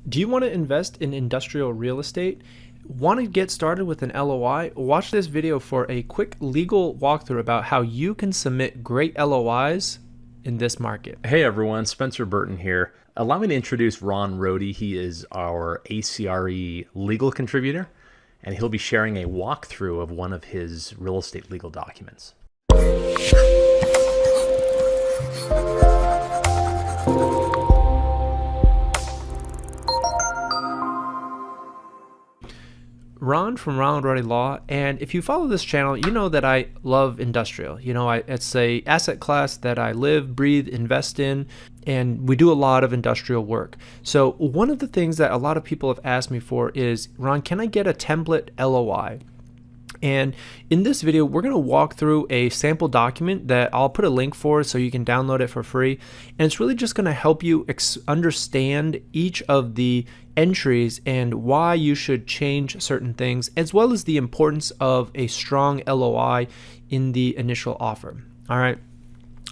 Do you want to invest in industrial real estate? Want to get started with an LOI? Watch this video for a quick legal walkthrough about how you can submit great LOIs in this market. Hey everyone, Spencer Burton here. Allow me to introduce Ron Rohde. He is our a.cre legal contributor, and he'll be sharing a walkthrough of one of his real estate legal documents. Ron from Ron Rohde Law, and if you follow this channel, you know that I love industrial. It's a asset class that I live, breathe, invest in, and we do a lot of industrial work. So one of the things that a lot of people have asked me for is, Ron, can I get a template LOI? And in this video, we're going to walk through a sample document that I'll put a link for so you can download it for free. And it's really just going to help you understand each of the entries and why you should change certain things, as well as the importance of a strong LOI in the initial offer. All right.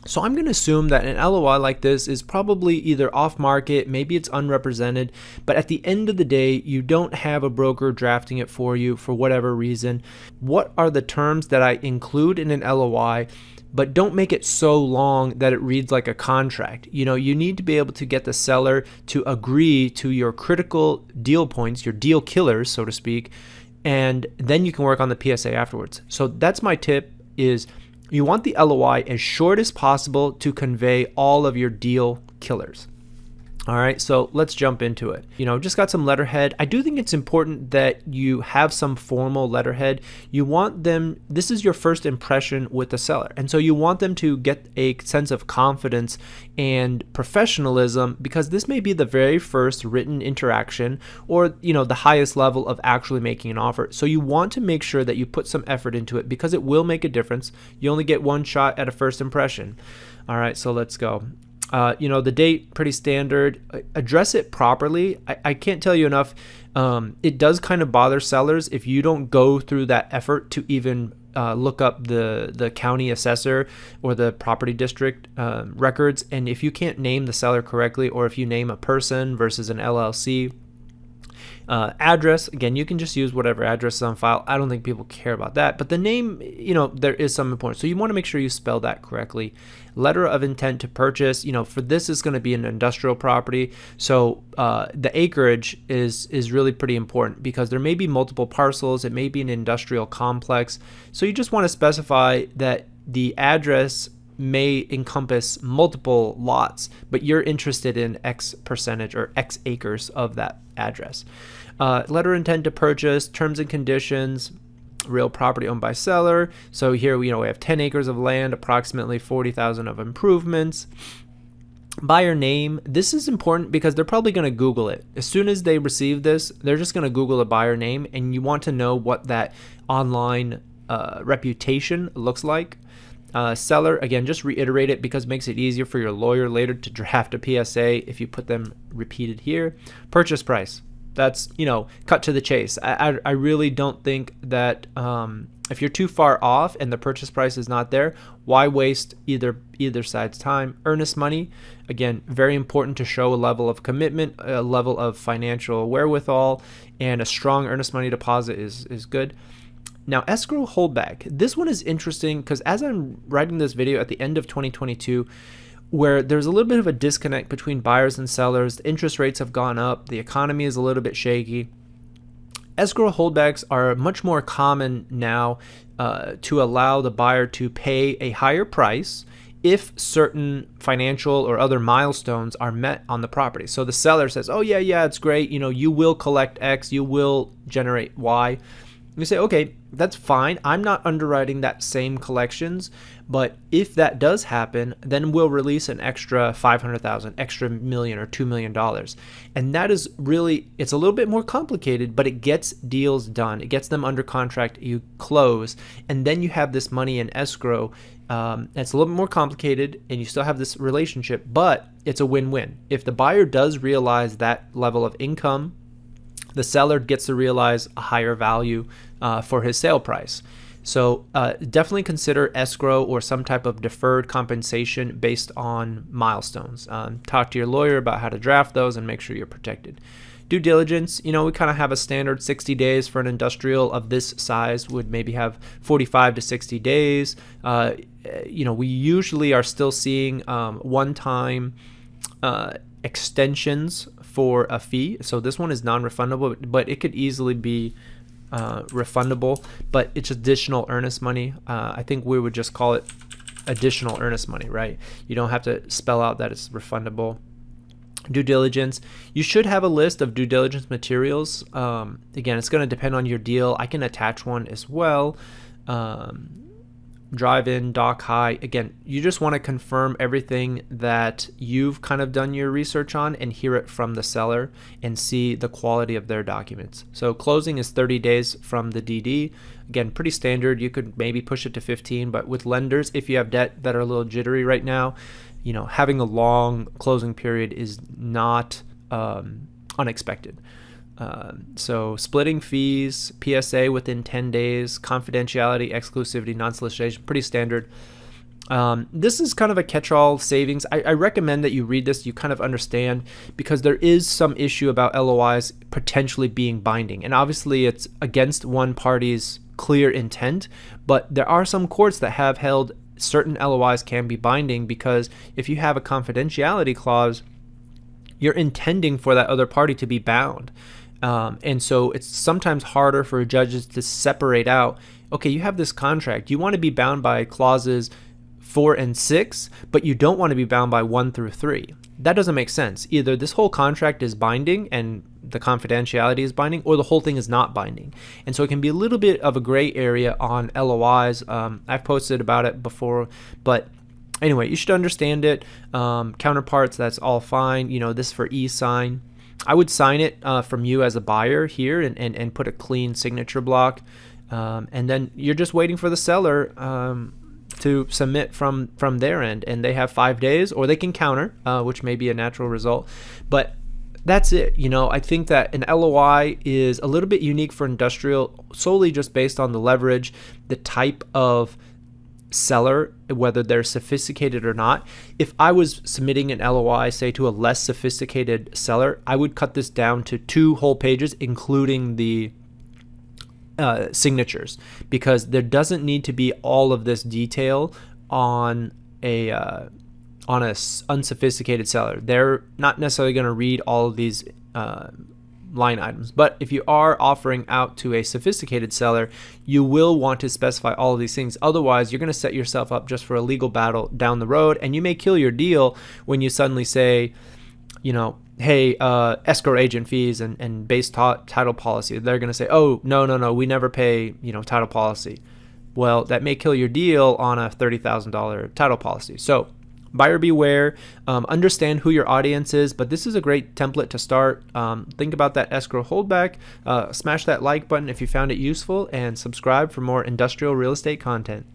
So I'm going to assume that an LOI like this is probably either off market, maybe it's unrepresented, but at the end of the day, you don't have a broker drafting it for you for whatever reason. What are the terms that I include in an LOI, but don't make it so long that it reads like a contract? You need to be able to get the seller to agree to your critical deal points, your deal killers, so to speak, and then you can work on the PSA afterwards. So that's my tip is you want the LOI as short as possible to convey all of your deal killers. All right, so let's jump into it. Just got some letterhead. I do think it's important that you have some formal letterhead. You want them, this is your first impression with the seller. And so you want them to get a sense of confidence and professionalism, because this may be the very first written interaction or, the highest level of actually making an offer. So you want to make sure that you put some effort into it, because it will make a difference. You only get one shot at a first impression. All right, so let's go. The date, pretty standard. Address it properly. I can't tell you enough. It does kind of bother sellers if you don't go through that effort to even look up the county assessor or the property district records. And if you can't name the seller correctly, or if you name a person versus an LLC, address, again, you can just use whatever address is on file. I don't think people care about that, but the name, there is some importance. So you want to make sure you spell that correctly. Letter of intent to purchase, for this is going to be an industrial property. So the acreage is really pretty important, because there may be multiple parcels. It may be an industrial complex. So you just want to specify that the address may encompass multiple lots, but you're interested in X percentage or X acres of that address. Letter of intent to purchase, terms and conditions, real property owned by seller. So here we have 10 acres of land, approximately 40,000 of improvements. Buyer name. This is important because they're probably going to Google it. As soon as they receive this, they're just going to Google a buyer name, and you want to know what that online reputation looks like. Seller, again, just reiterate it because it makes it easier for your lawyer later to draft a PSA if you put them repeated here. Purchase price. That's, cut to the chase. I really don't think that if you're too far off and the purchase price is not there, why waste either side's time? Earnest money, again, very important to show a level of commitment, a level of financial wherewithal, and a strong earnest money deposit is good. Now, escrow holdback. This one is interesting because as I'm writing this video at the end of 2022, where there's a little bit of a disconnect between buyers and sellers, the interest rates have gone up, the economy is a little bit shaky. Escrow holdbacks are much more common now to allow the buyer to pay a higher price if certain financial or other milestones are met on the property. So the seller says, oh yeah, it's great. You will collect X, you will generate Y. You say, okay, that's fine. I'm not underwriting that same collections, but if that does happen, then we'll release an extra 500,000, extra million or $2 million. And that is really, it's a little bit more complicated, but it gets deals done. It gets them under contract, you close, and then you have this money in escrow. It's a little bit more complicated and you still have this relationship, but it's a win-win. If the buyer does realize that level of income, the seller gets to realize a higher value for his sale price. So definitely consider escrow or some type of deferred compensation based on milestones. Talk to your lawyer about how to draft those and make sure you're protected. Due diligence, we kind of have a standard 60 days for an industrial of this size, would maybe have 45 to 60 days. We usually are still seeing one-time extensions for a fee. So this one is non-refundable, but it could easily be refundable, but it's additional earnest money. I think we would just call it additional earnest money, right? You don't have to spell out that it's refundable. Due diligence, you should have a list of due diligence materials. Again, it's going to depend on your deal. I can attach one as well. Drive in, dock high. Again, you just want to confirm everything that you've kind of done your research on and hear it from the seller and see the quality of their documents. So closing is 30 days from the DD. Again, pretty standard. You could maybe push it to 15, but with lenders, if you have debt that are a little jittery right now, having a long closing period is not unexpected. So splitting fees, PSA within 10 days, confidentiality, exclusivity, non-solicitation, pretty standard. This is kind of a catch-all savings. I recommend that you read this, you kind of understand, because there is some issue about LOIs potentially being binding. And obviously it's against one party's clear intent, but there are some courts that have held certain LOIs can be binding, because if you have a confidentiality clause, you're intending for that other party to be bound. And so it's sometimes harder for judges to separate out, okay, you have this contract, you want to be bound by clauses 4 and 6, but you don't want to be bound by 1 through 3. That doesn't make sense. Either this whole contract is binding and the confidentiality is binding, or the whole thing is not binding. And so it can be a little bit of a gray area on LOIs. I've posted about it before, but anyway, you should understand it. Counterparts, that's all fine. This for e-sign. I would sign it from you as a buyer here and put a clean signature block. And then you're just waiting for the seller to submit from their end, and they have 5 days, or they can counter, which may be a natural result. But that's it. I think that an LOI is a little bit unique for industrial, solely just based on the leverage, the type of seller, whether they're sophisticated or not. If I was submitting an LOI, say, to a less sophisticated seller, I would cut this down to 2 whole pages, including the signatures, because there doesn't need to be all of this detail on a unsophisticated seller. They're not necessarily going to read all of these line items. But if you are offering out to a sophisticated seller, you will want to specify all of these things. Otherwise, you're going to set yourself up just for a legal battle down the road, and you may kill your deal when you suddenly say, hey, escrow agent fees and base title policy. They're going to say, oh, no, we never pay, title policy. Well, that may kill your deal on a $30,000 title policy. So buyer beware, understand who your audience is, but this is a great template to start. Think about that escrow holdback, smash that like button if you found it useful, and subscribe for more industrial real estate content.